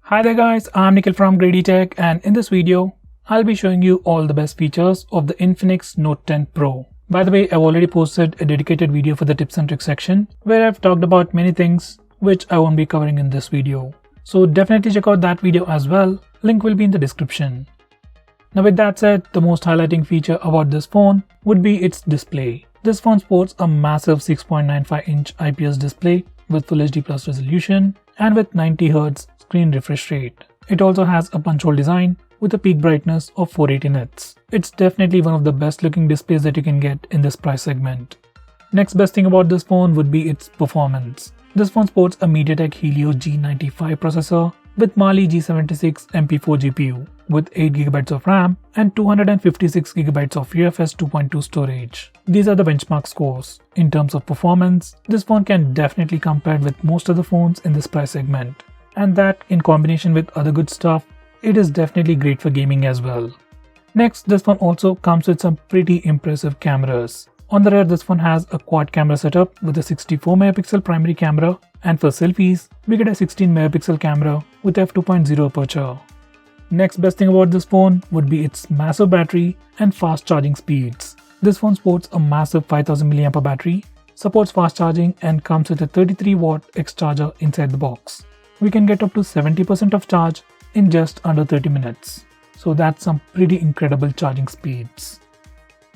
Hi there guys, I'm Nikhil from Grady Tech, and in this video, I'll be showing you all the best features of the Infinix Note 10 Pro. By the way, I've already posted a dedicated video for the tips and tricks section where I've talked about many things which I won't be covering in this video. So definitely check out that video as well, link will be in the description. Now with that said, the most highlighting feature about this phone would be its display. This phone sports a massive 6.95-inch IPS display with Full HD Plus resolution and with 90Hz screen refresh rate. It also has a punch hole design with a peak brightness of 480 nits. It's definitely one of the best looking displays that you can get in this price segment. Next best thing about this phone would be its performance. This phone sports a MediaTek Helio G95 processor with Mali G76 MP4 GPU with 8GB of RAM and 256GB of UFS 2.2 storage. These are the benchmark scores. In terms of performance, this phone can definitely compare with most of the phones in this price segment. And that, in combination with other good stuff, it is definitely great for gaming as well. Next, this phone also comes with some pretty impressive cameras. On the rear, this phone has a quad camera setup with a 64MP primary camera, and for selfies, we get a 16MP camera with f2.0 aperture. Next best thing about this phone would be its massive battery and fast charging speeds. This phone sports a massive 5000 mAh battery, supports fast charging, and comes with a 33W X charger inside the box. We can get up to 70% of charge in just under 30 minutes. So that's some pretty incredible charging speeds.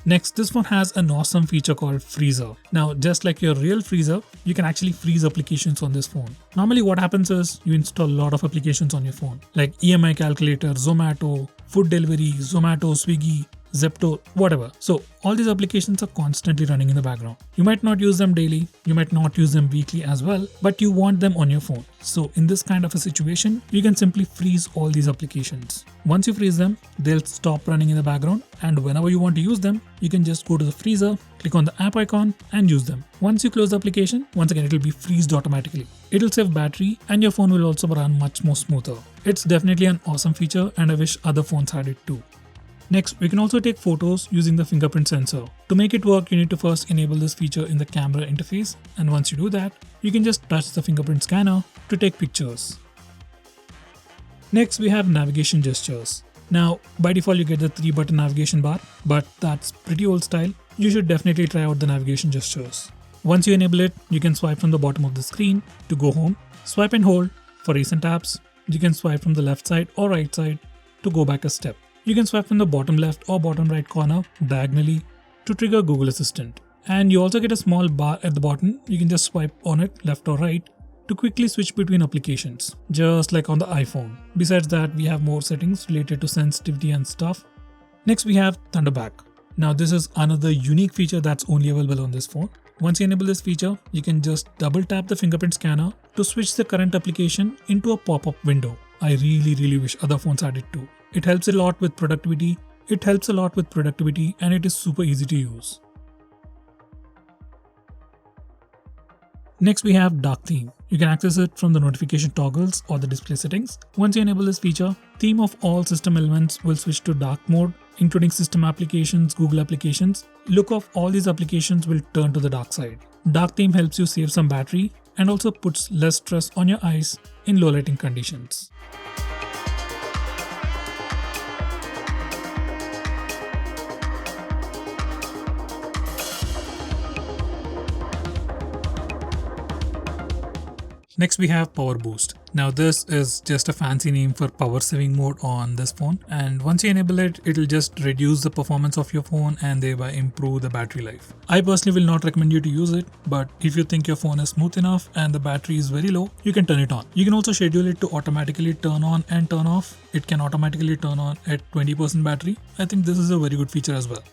Next, this phone has an awesome feature called Freezer. Now, just like your real freezer, you can actually freeze applications on this phone. Normally what happens is you install a lot of applications on your phone like EMI calculator, Zomato, food delivery, Zomato, Swiggy, Zepto, whatever. So all these applications are constantly running in the background. You might not use them daily, you might not use them weekly as well, but you want them on your phone. So in this kind of a situation, you can simply freeze all these applications. Once you freeze them, they'll stop running in the background, and whenever you want to use them, you can just go to the freezer, click on the app icon and use them. Once you close the application, once again it will be freezed automatically. It'll save battery and your phone will also run much more smoother. It's definitely an awesome feature and I wish other phones had it too. Next, we can also take photos using the fingerprint sensor. To make it work, you need to first enable this feature in the camera interface, and once you do that, you can just touch the fingerprint scanner to take pictures. Next, we have navigation gestures. Now, by default you get the 3-button navigation bar, but that's pretty old style. You should definitely try out the navigation gestures. Once you enable it, you can swipe from the bottom of the screen to go home, swipe and hold for recent apps. You can swipe from the left side or right side to go back a step. You can swipe from the bottom left or bottom right corner diagonally to trigger Google Assistant. And you also get a small bar at the bottom. You can just swipe on it left or right to quickly switch between applications, just like on the iPhone. Besides that, we have more settings related to sensitivity and stuff. Next, we have Thunderback. Now this is another unique feature that's only available on this phone. Once you enable this feature, you can just double tap the fingerprint scanner to switch the current application into a pop-up window. I really wish other phones had it too. It helps a lot with productivity. And it is super easy to use. Next, we have Dark Theme. You can access it from the notification toggles or the display settings. Once you enable this feature, theme of all system elements will switch to dark mode, including system applications, Google applications. Look of all these applications will turn to the dark side. Dark theme helps you save some battery and also puts less stress on your eyes in low lighting conditions. Next, we have Power Boost. Now this is just a fancy name for power saving mode on this phone, and once you enable it, it'll just reduce the performance of your phone and thereby improve the battery life. I personally will not recommend you to use it, but if you think your phone is smooth enough and the battery is very low, you can turn it on. You can also schedule it to automatically turn on and turn off. It can automatically turn on at 20% battery. I think this is a very good feature as well.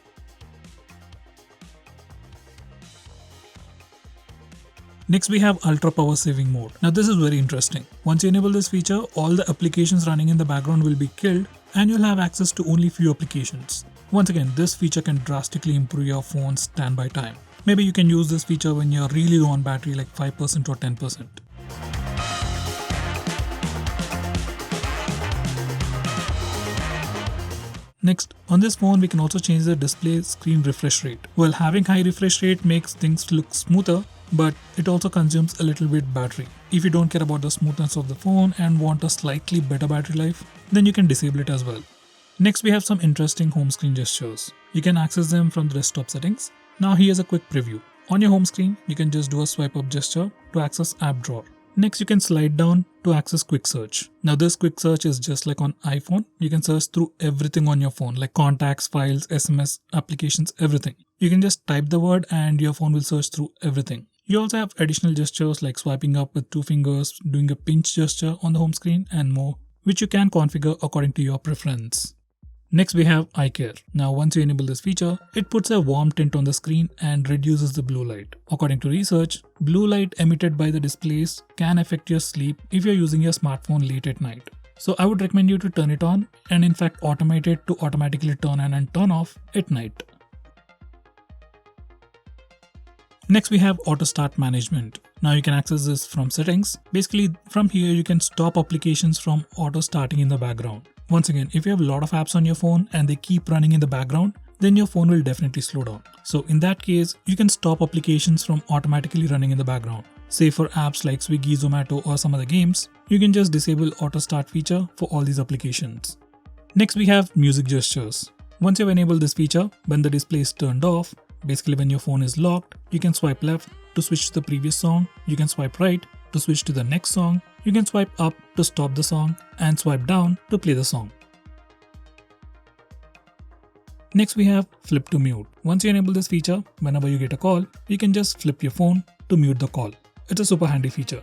Next, we have Ultra Power Saving Mode. Now this is very interesting. Once you enable this feature, all the applications running in the background will be killed and you'll have access to only few applications. Once again, this feature can drastically improve your phone's standby time. Maybe you can use this feature when you're really low on battery, like 5% or 10%. Next, on this phone we can also change the display screen refresh rate. Having high refresh rate makes things look smoother, but it also consumes a little bit battery. If you don't care about the smoothness of the phone and want a slightly better battery life, then you can disable it as well. Next, we have some interesting home screen gestures. You can access them from the desktop settings. Now here's a quick preview. On your home screen, you can just do a swipe up gesture to access app drawer. Next, you can slide down to access quick search. Now this quick search is just like on iPhone. You can search through everything on your phone, like contacts, files, SMS, applications, everything. You can just type the word and your phone will search through everything. You also have additional gestures like swiping up with 2 fingers, doing a pinch gesture on the home screen and more, which you can configure according to your preference. Next, we have eye care. Now once you enable this feature, it puts a warm tint on the screen and reduces the blue light. According to research, blue light emitted by the displays can affect your sleep if you're using your smartphone late at night. So I would recommend you to turn it on and in fact automate it to automatically turn on and turn off at night. Next, we have auto start management. Now you can access this from settings. Basically from here you can stop applications from auto starting in the background. Once again, if you have a lot of apps on your phone and they keep running in the background, then your phone will definitely slow down. So in that case, you can stop applications from automatically running in the background. Say for apps like Swiggy, Zomato or some other games, you can just disable auto start feature for all these applications. Next, we have music gestures. Once you've enabled this feature, when the display is turned off, basically when your phone is locked, you can swipe left to switch to the previous song, you can swipe right to switch to the next song, you can swipe up to stop the song and swipe down to play the song. Next, we have flip to mute. Once you enable this feature, whenever you get a call, you can just flip your phone to mute the call. It's a super handy feature.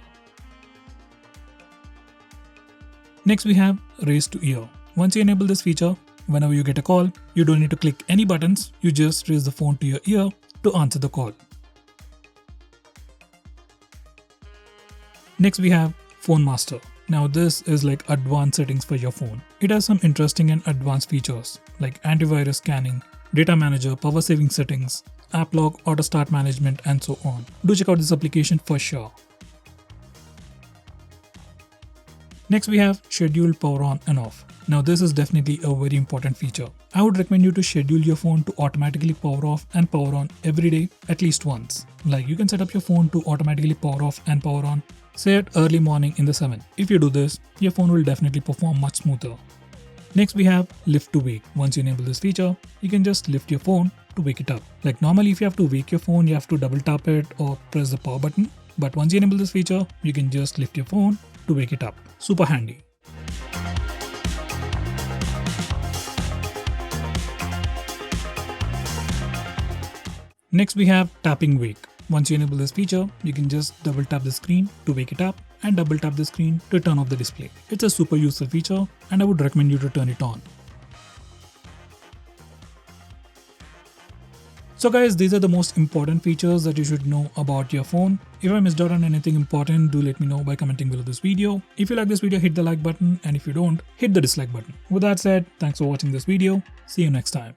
Next, we have raise to ear. Once you enable this feature, whenever you get a call, you don't need to click any buttons, you just raise the phone to your ear to answer the call. Next, we have Phone Master. Now this is like advanced settings for your phone. It has some interesting and advanced features like antivirus scanning, data manager, power saving settings, app lock, auto start management and so on. Do check out this application for sure. Next, we have schedule power on and off. Now this is definitely a very important feature. I would recommend you to schedule your phone to automatically power off and power on every day at least once. Like you can set up your phone to automatically power off and power on, say at early morning in the 7. If you do this, your phone will definitely perform much smoother. Next, we have lift to wake. Once you enable this feature, you can just lift your phone to wake it up. Like normally if you have to wake your phone, you have to double tap it or press the power button. But once you enable this feature, you can just lift your phone to wake it up. Super handy. Next, we have tapping wake. Once you enable this feature, you can just double tap the screen to wake it up and double tap the screen to turn off the display. It's a super useful feature and I would recommend you to turn it on. So guys, these are the most important features that you should know about your phone. If I missed out on anything important, do let me know by commenting below this video. If you like this video, hit the like button, and if you don't, hit the dislike button. With that said, thanks for watching this video. See you next time.